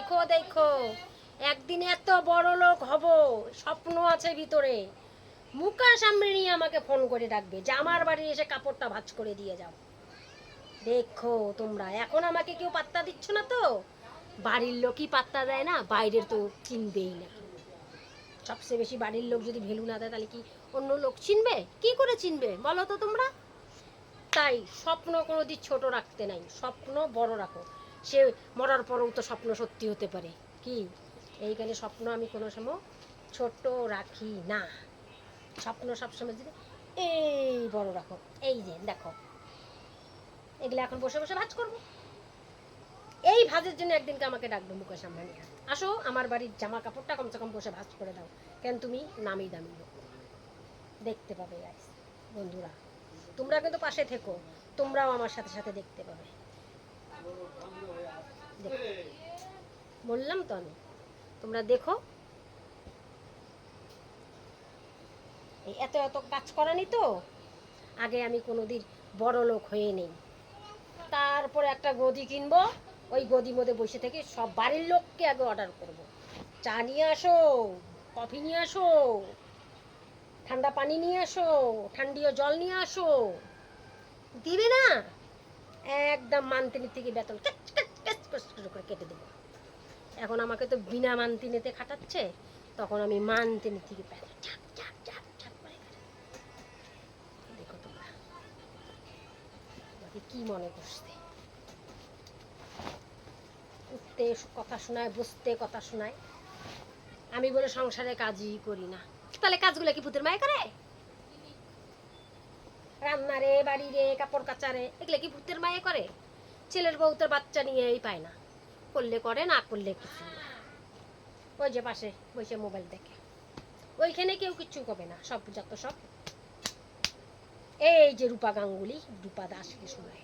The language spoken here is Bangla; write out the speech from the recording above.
দেখো দেখো, একদিন এত বড় লোক হব, স্বপ্ন আছে ভিতরে। মুকেশ আম্বানি আমাকে ফোন করে ডাকবে যে আমার বাড়ি এসে কাপড়টা ভাঁজ করে দিয়ে যাও। দেখো তোমরা, এখন আমাকে কেউ পাত্তা দিচ্ছ না তো। বাড়ির লোকই পাত্তা দেয় না, বাইরের তো চিনবেই না। সবচেয়ে বেশি বাড়ির লোক যদি ভ্যালু না দেয়, তাহলে কি অন্য লোক চিনবে? কি করে চিনবে বলো তো তোমরা? তাই স্বপ্ন কোনোদিন ছোট রাখতে নাই, স্বপ্ন বড় রাখো। সে মরার পরেও তো স্বপ্ন সত্যি হতে পারে। কি এইখানে স্বপ্ন আমি কোনো সময় ছোট রাখি না। স্বপ্ন সবসময় যদি এই বড় রাখো। এই যে দেখো, এগুলো এখন বসে বসে ভাজ করবো। এই ভাজের জন্য একদিনকে আমাকে ডাকবে মুকেশ আম্বানি, আসো আমার বাড়ির জামা কাপড়টা কমসে কম বসে ভাজ করে দাও। কেন তুমি নামি দামি লোক। দেখতে পাবে গাইস, বন্ধুরা তোমরা কিন্তু পাশে থেকো, তোমরাও আমার সাথে সাথে দেখতে পাবে। বললাম তো আমি, তোমরা দেখো। এই এত এত কাজ করানি তো, আগে আমি কোনোদিন বড় লোক হয়ে নেই, তারপরে একটা গদি কিনবো। ওই গদি মধ্যে বসে থেকে সব বাড়ির লোককে আগে অর্ডার করব। চা নিয়ে আসো, কফি নিয়ে আসো, ঠান্ডা পানি নিয়ে আসো, ঠান্ডীয় জল নিয়ে আসো। দিবে না, একদম মান্তিনি থেকে বেতন করে কেটে দেবো। এখন আমাকে তো বিনা মান্তিনেতে খাটাচ্ছে, তখন আমি মান্তিনি থেকে বেতন দেখো তোমরা কি মনে করছে। উঠতে কথা শোনায়, বসতে কথা শোনায়, আমি বলে সংসারে কাজই করি না। তাহলে কাজগুলো কি ভূতের মায়ে করে? রান্নারে, বাড়িরে, কাপড় কাচারে, এগুলো কি ভূতের মায়ে করে? ছেলের বউ তার বাচ্চা নিয়েই পায় না, করলে করে, না করলে কিছু না। ওই যে পাশে বসে মোবাইল দেখে, ওইখানে কেউ কিচ্ছু করবে না, সব যত সব এই যে রূপা গাঙ্গুলি, রূপা দাসকে শোনায়।